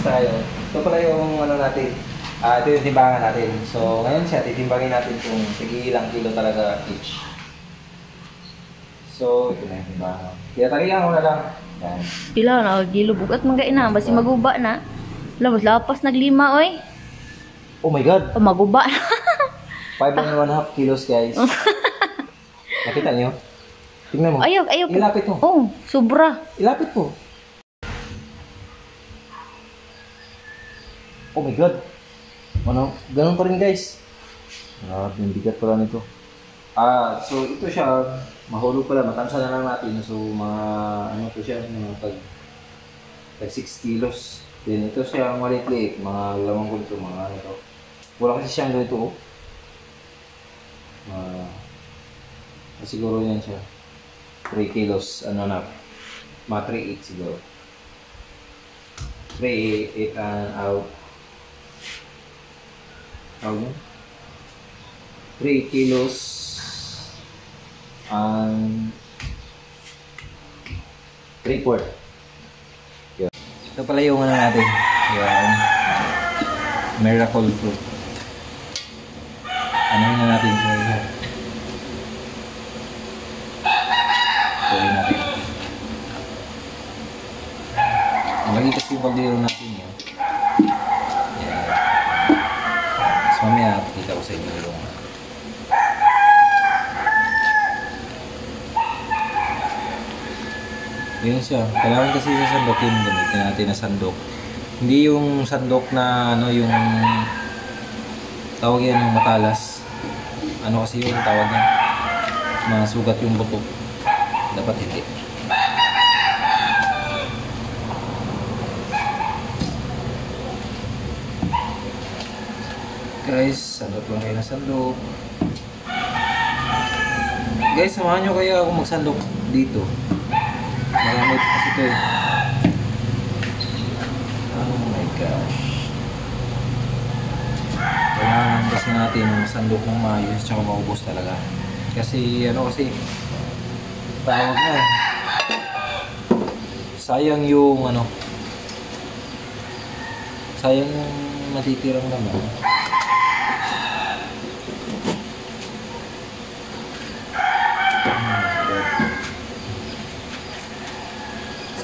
tayo. Ito pala yung ano natin. Ito yung timbangan natin. So, ngayon siya, titimbangin natin kung ilang kilo talaga each. So, ito na yung timbangan. Kaya talihan ko na lang. Yan. Pila na, gilubog at mga ina, basi maguba na. Labas, lapas naglima, oy. Oh my God! Oh, maguba na. 5.5 kilos, guys. Nakita niyo? Tingnan mo. Ayaw. Ilapit mo. Oh, sobra. Ilapit mo. Oh my God. Ano? Ganun pa rin, guys. Grabe, yung bigat pala nito. So ito siya, mahulog pala, matansa na lang natin. So mga, ano po siya, mga tag 6 kilos. Then ito siya, maliit-liit, mga lamang ko ito, mga ano ito. Wala kasi siyang ganito, oh. Siguro yan siya. 3 kilos, ano na, mga 3.8 siguro. 3.8 and out. How 3 kilos and 3/4. Yun. Ito pala yung ano natin. Yung miracle fruit. Ano na natin siya? Tuloy natin. Malagi kasi yung kaldero natin yun. So, mamaya kita ko sa inyo yung yun siya. Kailangan kasi sa sandokin, gamitin natin na sandok. Hindi yung sandok na ano, yung tawag yan yung matalas. Ano kasi yung tawag yan? Masugat yung buto. Dapat hindi. Guys, sandok lang kayo na sandok. Guys, samahan nyo kaya ako magsandok dito. Maramit kasi ito eh. Oh my gosh. Kailangan kasi natin masandok ng maayos tsaka maubos talaga. Kasi ano kasi tawag na. Sayang yung ano. Sayang yung matitirang naman.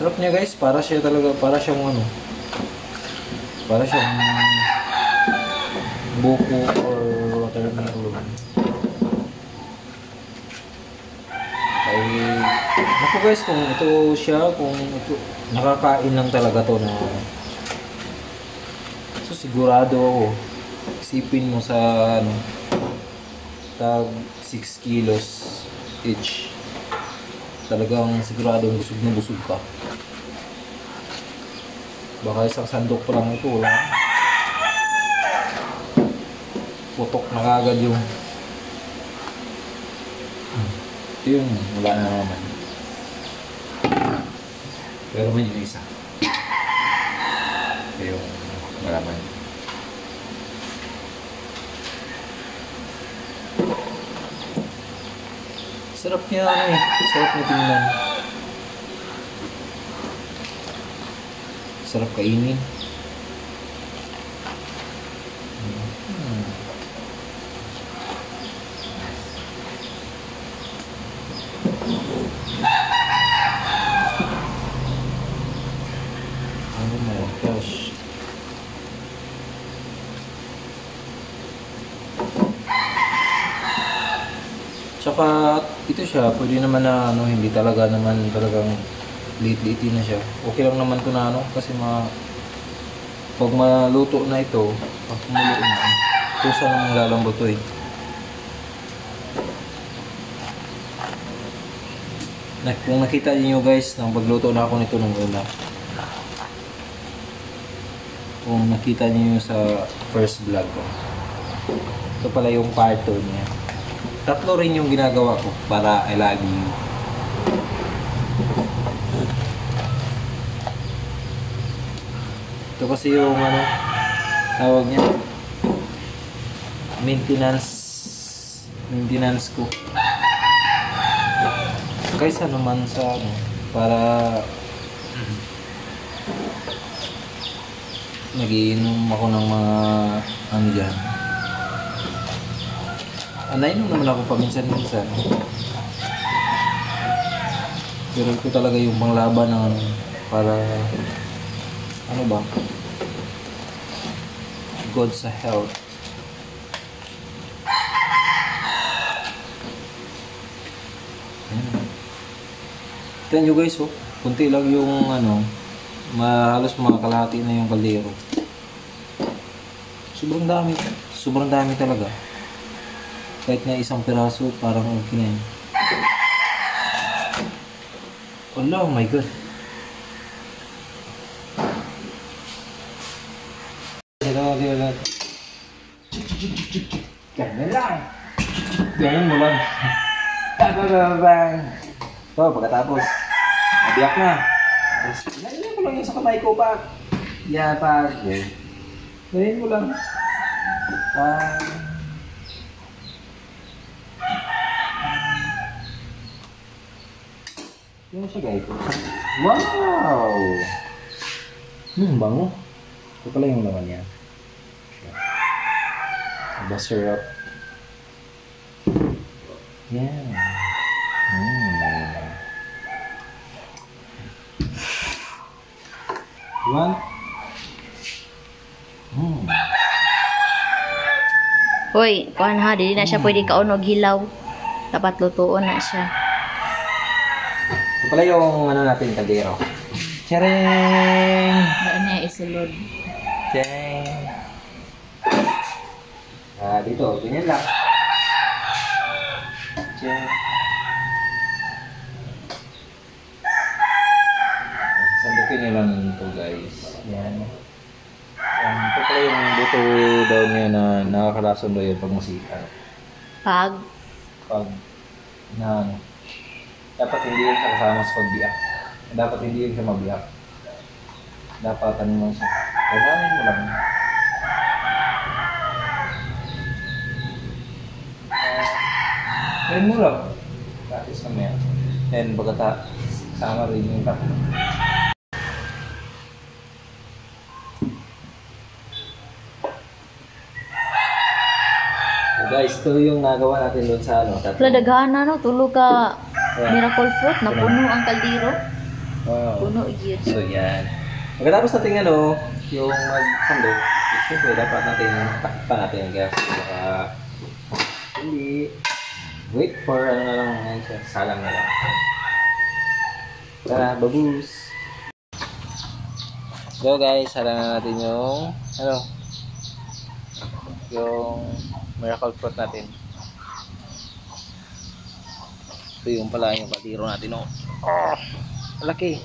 Sarap niya guys, para siya talaga, para siyang ano, para siyang buko or watermelon. Ay, naku guys, kung ito siya, kung ito, nakakain lang talaga to na, so sigurado ako, isipin mo sa ano, tag 6 kilos each. Talagang siguradong busog na busog ka. Baka isang sandok pa lang ito, wala. Putok na kagad yung yun, wala na naman. Pero may yung isa. Ito yung malaman. Sarap niya ano eh. Sarap niya tingnan. Sarap kainin. Oh my gosh. Tsaka ito siya, pwede naman na ano, hindi talaga naman talagang liit-liitin na siya. Okay lang naman ito na ano, kasi pag maluto na ito, pag kumulo na, kusa nang lalambot ito eh. Kung nakita niyo guys, nang pagluto na ako nito nung una. Kung nakita niyo sa first vlog ko. Ito pala yung part 2 niya. Tatlo rin yung ginagawa ko para I love you. Ito kasi yung ano, tawag niya, maintenance ko. Kaysa naman sa ano, para nagiinom ako ng mga ano dyan. Nainom naman ako paminsan-minsan. Pero ito talaga yung panglaban ng para ano ba? Good sa health. Tignan nyo guys, oh. Kunti lang yung ano, halos mga kalahati na yung kaldero. Sobrang dami talaga. Kahit na isang piraso, parang okay na yun. Oh my god. Ganyan lang. Ganyan mo lang. So, pagkatapos, nabiyak na. Ganyan mo lang yung sa kamay ko pa. Yan pa. Ganyan mo lang. Yan siya guys. Wow! Bango. Ito pala yung laman niya. The syrup. Yan. One. Hoy, kuhan ha, dili na siya pwede kaunog hilaw. Dapat lutuon na siya. Ito pala yung ano natin, kaldero. Tcharing! Daan niya isulod. Tcharing! Dito, ganyan lang. Tcharing! Sandukin nyo lang ito guys. Yan. Ito pala yung buto daw niya na nakakalason daw yun pag masika. Pag na ano. Dapat hindi yun siya kasama sa pagbiyak. Dapat hindi yun siya mabiyak. Dapat ano mo siya. Kailangan mo lang. Kaya mo lang. Practice kami yan. Then sama rin yung tatlo. So guys, ito yung nagawa natin doon sa ano. Daghan na no, tulog ka miracle fruit na puno ang kaldero. Wow. Puno yun. So yan. Pagkatapos natin ano, yung magsandok, siyempre dapat natin takpan natin yung gas. Hindi. Wait for ano na lang ngayon siya. Salang na lang. Tara, babus! So guys, salang na natin yung ano, yung miracle fruit natin. Ito yung pala yung kaldero natin, oh. Malaki.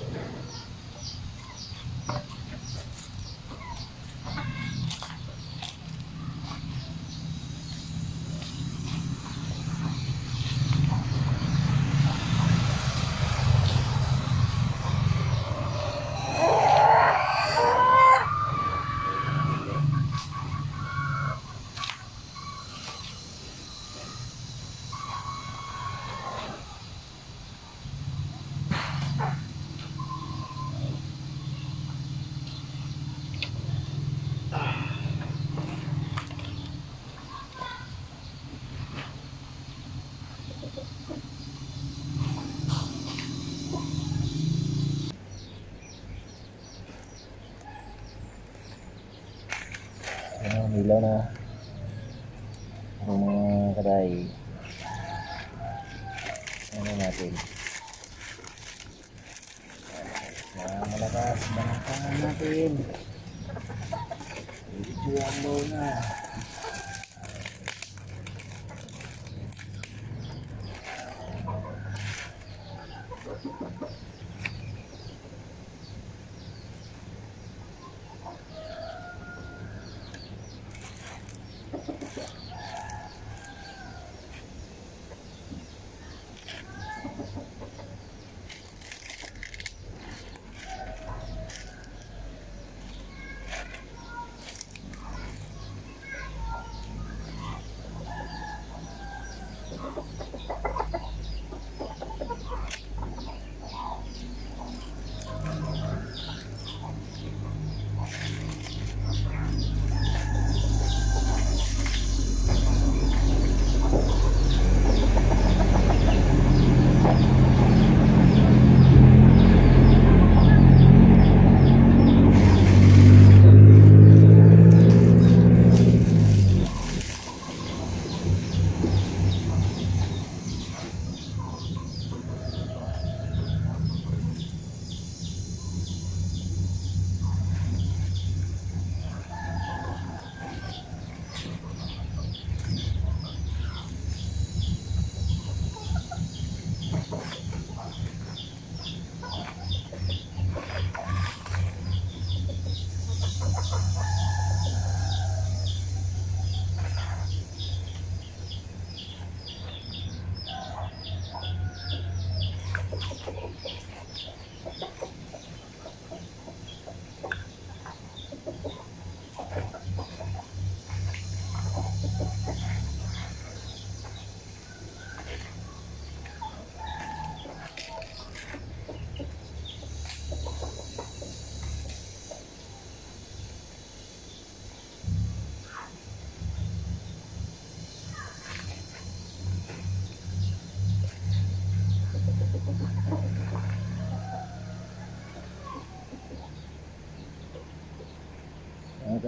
Hilaw na ang mga kaday. Ano natin? Malakas bangkahan natin. Medyo na.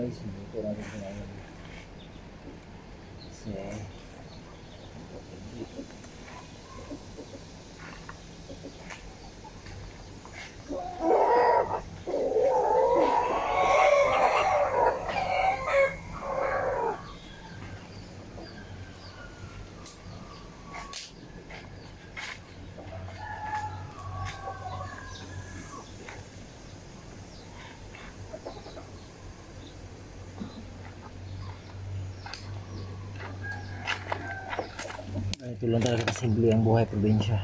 Guys, dito natin sa ngayon. Kasi ito lang talaga kasimple ang buhay probinsya.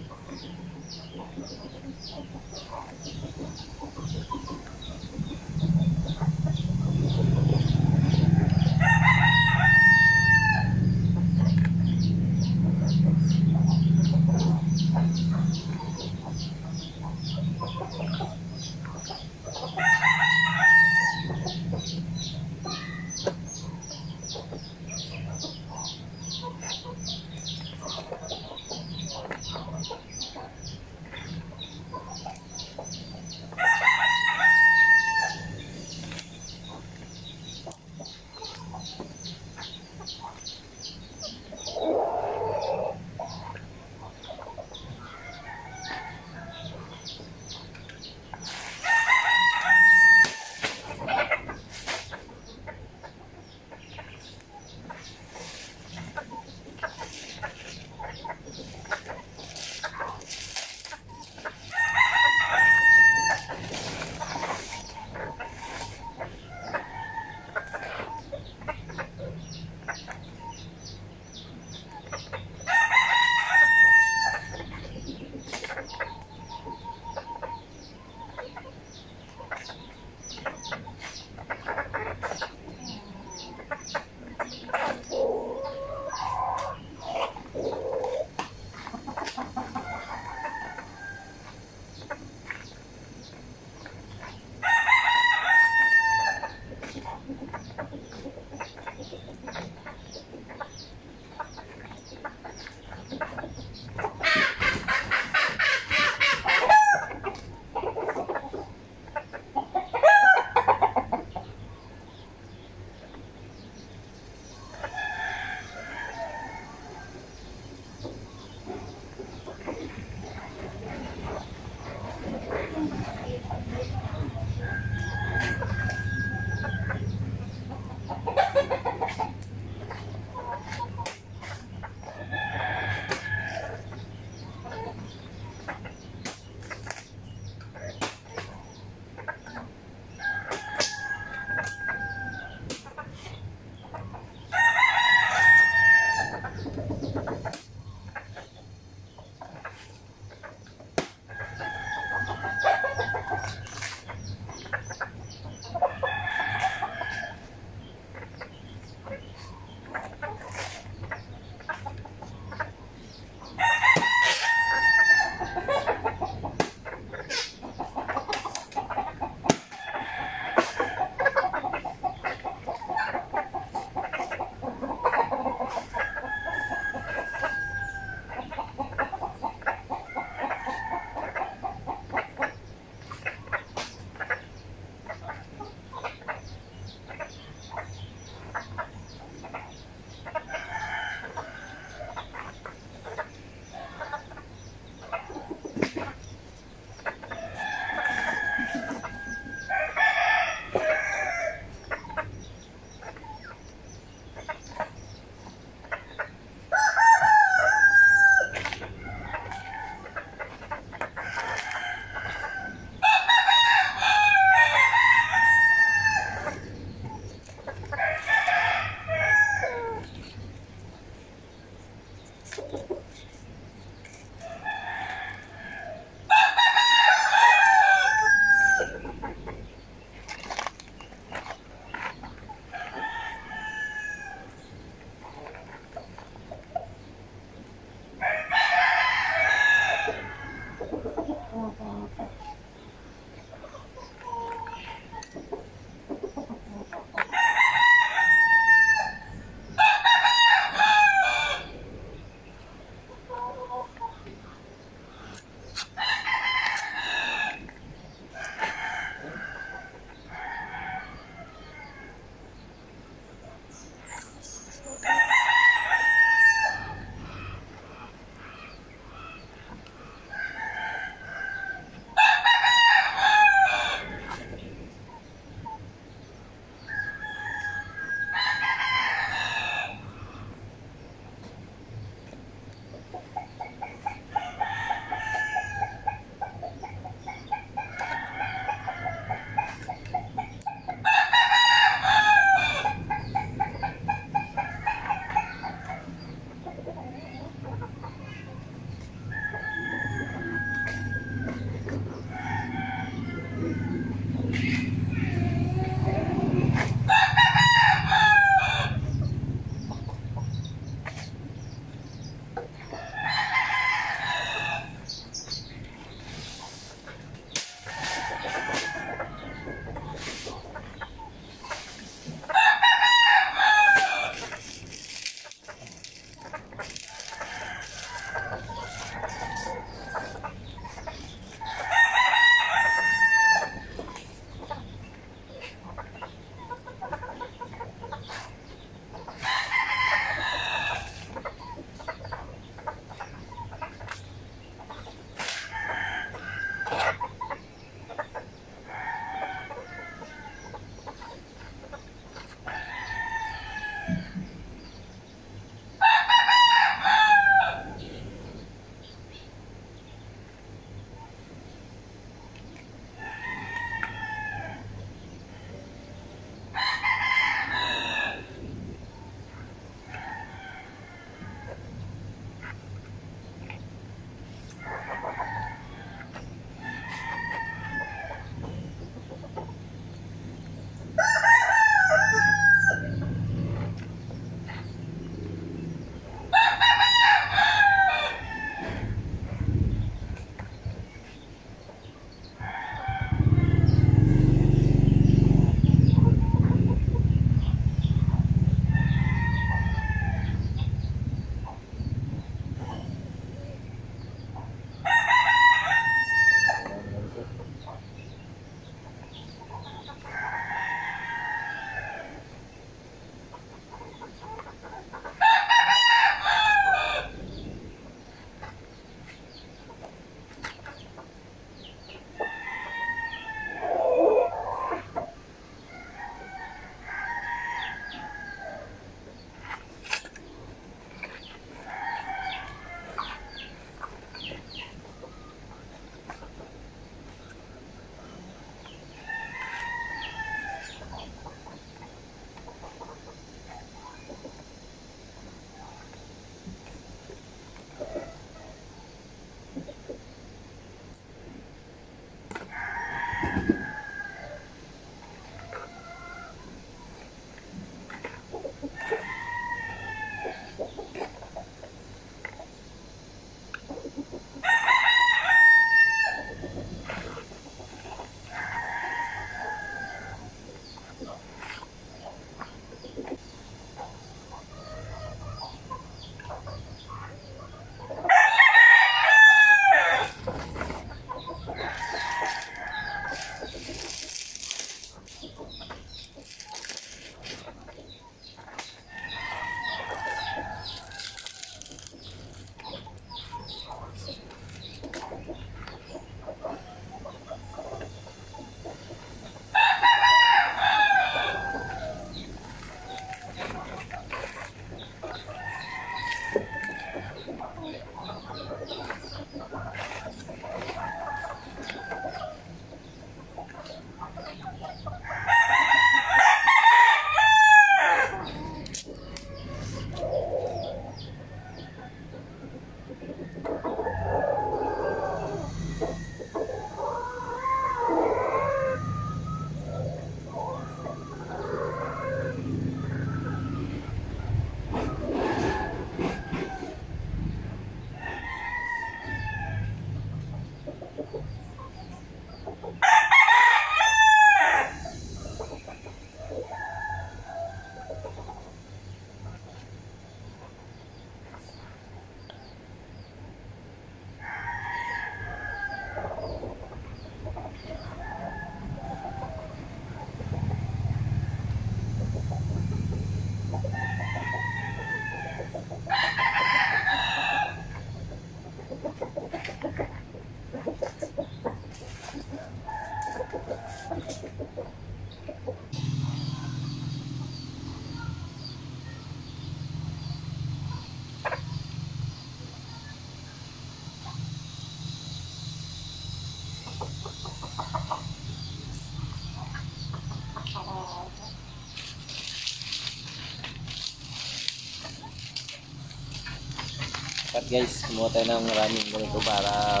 At guys, kumuha tayo ng maraming ganito para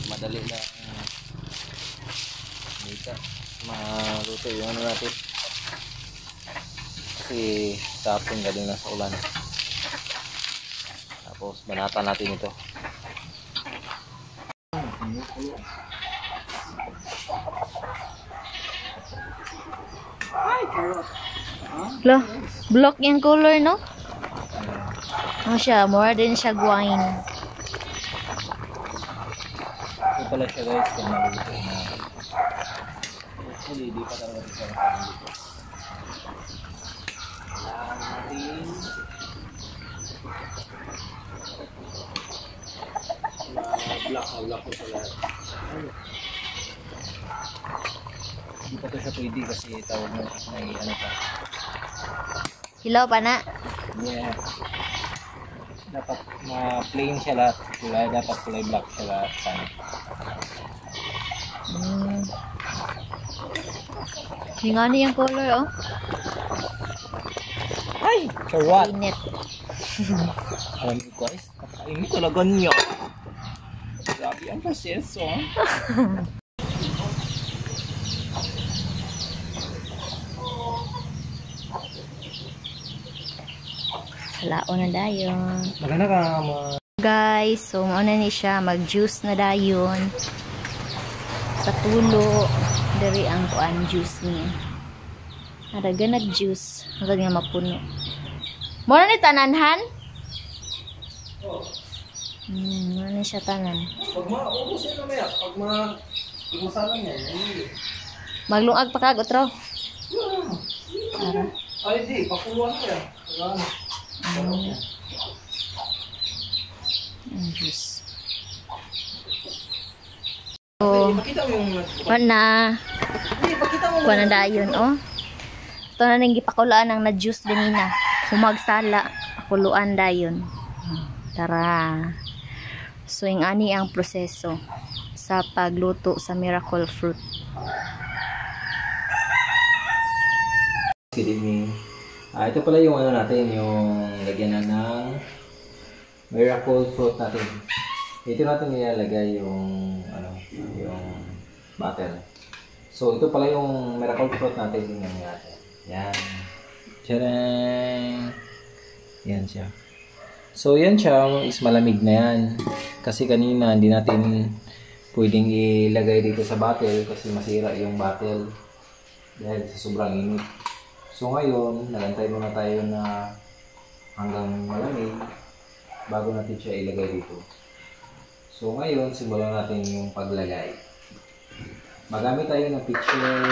madali na maluto yung ano natin. Kasi tapon galing na sa ulan. Tapos banata natin ito. Ay, carrot. Lo, block yung color, no? Ano siya, more din siya wine. Ito pala siya guys, kung maluto na. Actually, di pa talaga ito sa maluto. Black ko pala. Hindi pa ito siya pwede kasi tawag mo may ano pa. Hilaw pa na. Yeah. Dapat ma-plain siya lahat. Dapat kulay black siya lahat. Hingani yung color, oh. Ay! Carrot! Init. Alam ko guys, kakainin talaga niya. Grabe ang proseso. Halao na dayon. Maganda ka Guys, so mauna ni siya mag-juice na dayon. Sa tulo, dari ang kuan juice niya. Naraga nag-juice. Hanggang nga mapuno. Muna ni tananhan? Muna ni siya tanan. Pag maubos yan mamaya, pag masalang yan, Maglungag pa kag otro. Para. ay di, pakuluan ko yan. Ang juice. So, Ipakita mo yung... na Ipakita mo kuha na dayon, oh. Ito na nang gipakulaan ng na-juice din na. Humagsala, pakuluan dayon. Tara. So, yung ani ang proseso sa pagluto sa miracle fruit. Ito pala yung ano natin, yung lagyan na ng miracle fruit natin. Ito natin nilalagay yung ano, yung butter. So ito pala yung miracle fruit natin, tingnan natin. Yan. Tadaan! Yan siya. So yan siya, is malamig na yan. Kasi kanina hindi natin pwedeng ilagay dito sa bottle kasi masira yung bottle dahil sa sobrang init. So ngayon, nagantay muna tayo na hanggang malamig bago natin siya ilagay dito. So ngayon, simulan natin yung paglagay. Magamit tayo ng pitcher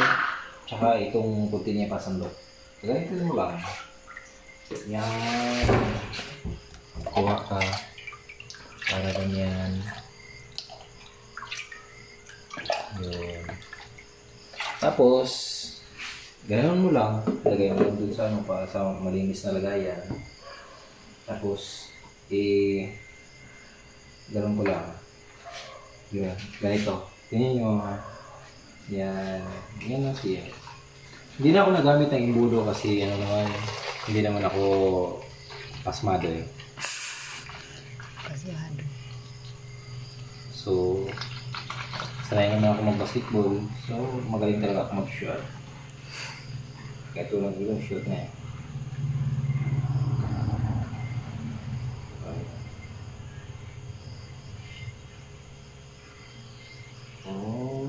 tsaka itong puti niya pasandok. Gamitin mo lang. Yan. Kuha ka. Para ganyan. Yun. Tapos, ganoon mo lang, lagay mo lang dun sa ano para sa malinis na lagayan. Tapos, ganoon ko lang. Yun, ganito. Tingnan nyo ha. Yan. Yan lang siya. Hindi na ako nagamit ng imbudo kasi ano naman, hindi naman ako pasmado eh. So, sanay naman ako mag-basketball. So, magaling talaga ako mag-shot. Kaya tulad yung shoot na yan. Oh.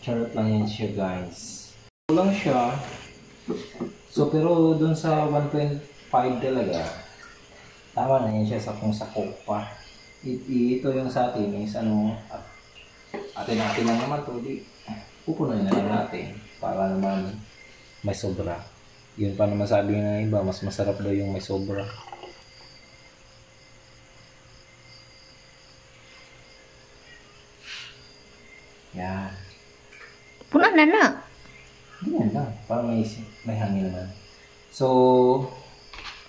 Charot lang yan siya guys. Kulang siya. So pero dun sa 1.5 talaga, tama na yan siya sa kung sakop pa. Ito yung sa atin is ano, atin lang naman to. Pupunoy na lang natin para naman may sobra. Yun pa naman sabi ng iba, mas masarap daw yung may sobra. Yan. Puno na na. Ganyan lang. Parang may hangin naman. So,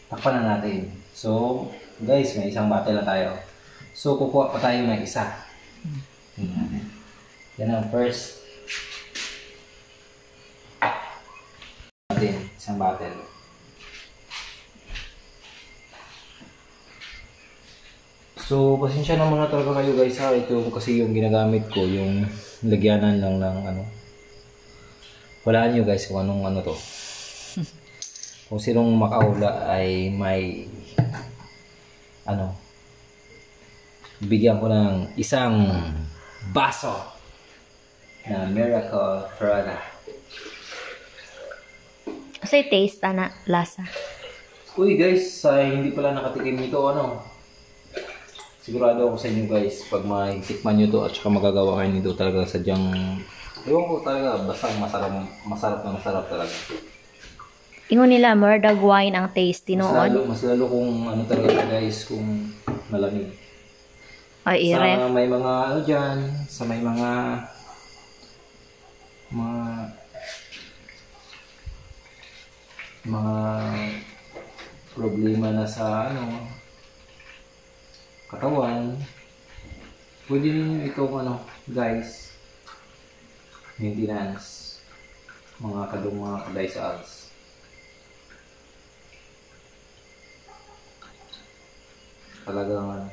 takpan na natin. So, guys, may isang bottle na tayo. So, kukuha pa tayo ng isa. Yan ang first. Natin, isang bottle. So, pasensya na muna talaga kayo guys ha. Ito kasi yung ginagamit ko, yung lagyanan lang ng ano. Walaan nyo guys kung anong ano to. Kung sinong makaula ay may ano, bigyan ko ng isang baso na Miracle Frada. Kasi taste na lasa. Uy guys, hindi pala nakatikim nito ano. Sigurado ako sa inyo guys, pag matikman nyo to at saka magagawa kayo nito talaga sadyang, ewan ko talaga, basta masarap talaga. Ingon nila, murdag wine ang taste, tinoon. Mas lalo kung ano talaga guys, kung malamig. Ay, i-ref. Sa may mga ano dyan, sa may mga problema na sa ano, katawan, pwede nyo itong ano, guys, maintenance, mga kaday sa alls. Talagang ano,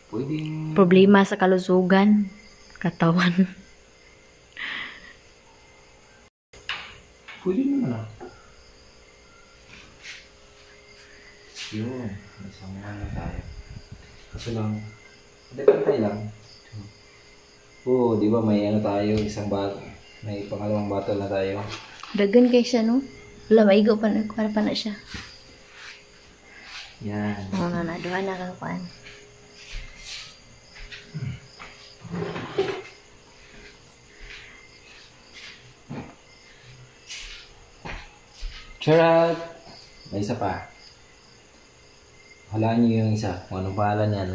pwedeng Problema sa kalusugan, katawan. pwede naman ah. Yun, may samahan na tayo. Kaso lang, pantay lang. Oo, di ba may ano tayo, may pangalawang battle na tayo. Dagan kay siya, no? Wala, maigo pa na siya. Yan. Oo na, duha na kang paan. Charot! May isa pa. Halaan nyo yung isa. Kung anong pangalan yan.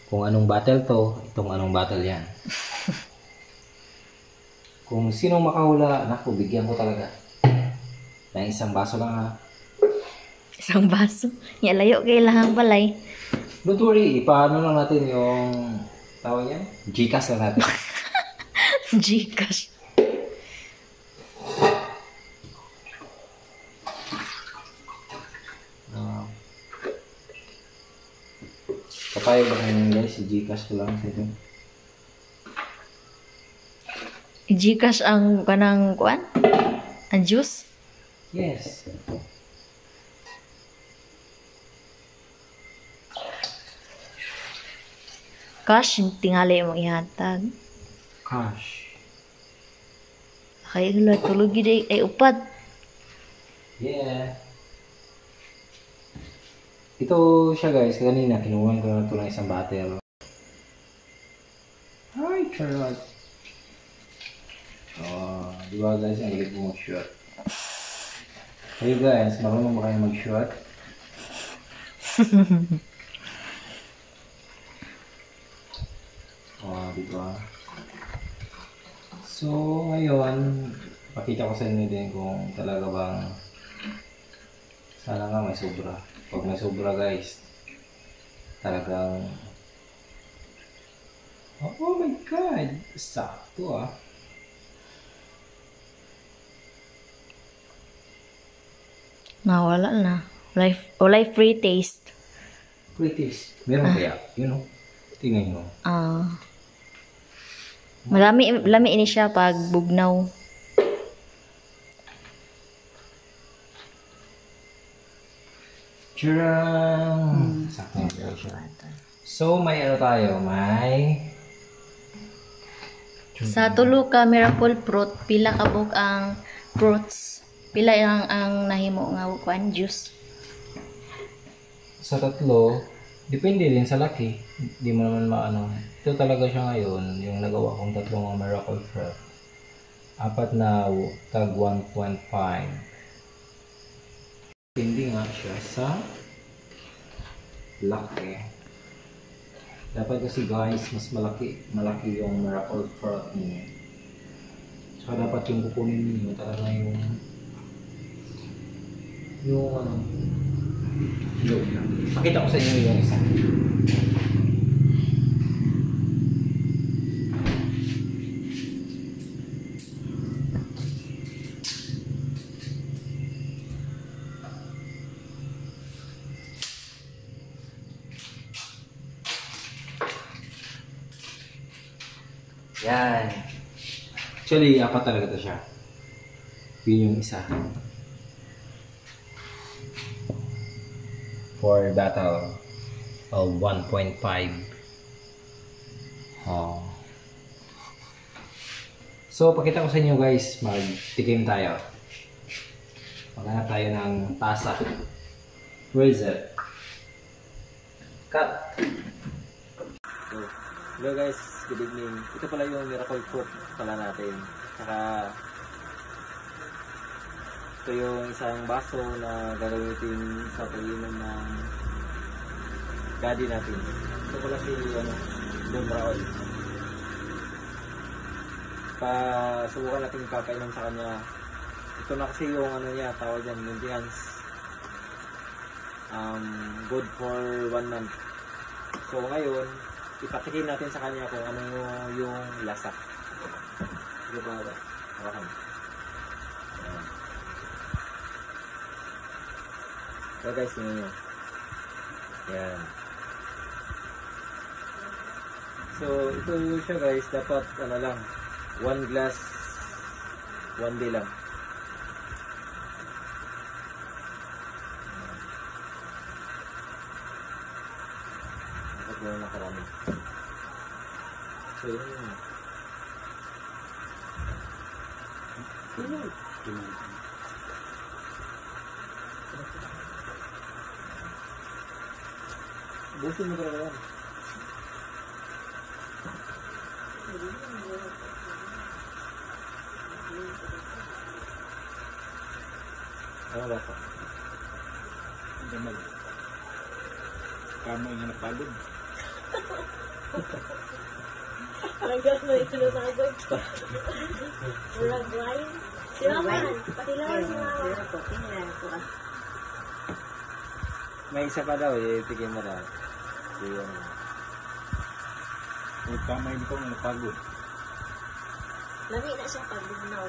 Kung anong battle to, itong anong battle yan. Kung sinong makahula, naku, bigyan ko talaga. Ng isang baso lang ha. Isang baso. Layo kailangan balay. Don't worry, ipaano lang natin yung tawag yan? Gcash lang natin. Gcash. Papayag ba kayo guys? Gcash ko lang sa ito. Gcash ang kanang kuan? Ang juice? Yes. Cash, tingali mo ihatag. Cash. Kaya hula, tulog yun ay upat. Yeah. Ito siya guys, kanina kinuha ko na ito ng isang battle. Hi, Charlotte. Oh, di ba guys, ang galing ko mag-shot. Hey guys, marunong ba kayo mag-shot? Oh, di ba? So, ngayon, pakita ko sa inyo din kung talaga bang sana nga may sobra. Pag may sobra guys, talagang oh my god, sakto ah. Nawala na. Walay free taste. Free taste. Meron kaya? You know? Tingnan nyo. Lami ini siya pag bugnaw. Tcharam! Sakto na siya. So, may ano tayo? May Sa tulo ka miracle fruit, pila ka buk ang fruits? Pila ang nahimo nga kuan juice? sa tatlo, depende din sa laki. Di mo naman maano. Ito talaga siya ngayon, yung nagawa kong tatlong miracle fruit. 4 na tag 1.5. Hindi nga siya sa laki. Dapat kasi guys, mas malaki yung miracle fruit niyo. Saka dapat yung kukunin niyo talaga yung ano, yung pakita ko sa inyo yung isa. Yan. Actually, apat talaga to siya. Yun yung isa. For battle of 1.5. Oh. So, pakita ko sa inyo guys, magtikim tayo. Maghanap tayo ng tasa. Where is it? Cut! So, hello guys, good evening. Ito pala yung miracle fruit pala natin. Saka, ito yung isang baso na gagamitin sa pag-inom ng daddy natin. Ito pala si Don Raul. Subukan natin ipapainom sa kanya. Ito na kasi yung niya, tawag dyan, maintenance. Good for 1 month. So ngayon, ipatikin natin sa kanya kung ano yung lasa. Sige ba? Hawakan. So guys, yun nyo. Yan. So ito siya guys, dapat lang, 1 glass 1 day lang. Gawin na karami. So yun yun. Busin mo talaga yan. Ano lasa? Damag. Kamoy nga napagod. Hanggang mo ito na pagod. Wala wine. Si Roman, pati naman si Mama. May isa pa daw, tigil mo daw. Yun. May kamay nito nga napagod. Lami na siya pag-bignaw.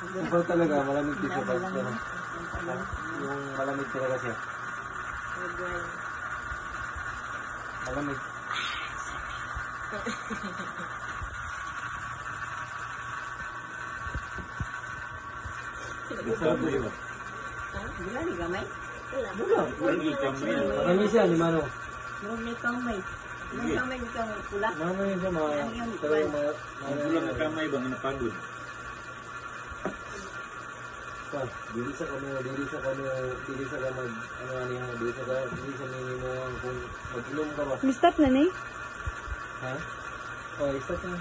Ito talaga, malamig din siya. Yung malamig talaga siya. Wine. Malamig. Masarap mo yun. Wala ni gamay? Wala. Lagi kamay. Marami siya, ni Mano. Huwag na kamay. May kamay ni kamay pula. Marami siya, Ang bulang na kamay ba nga napagod? Dili sa kamo dili sa mag dili sa minimum kung mag-inom ka ba. Stop na ni? Ha? Oh, stop na.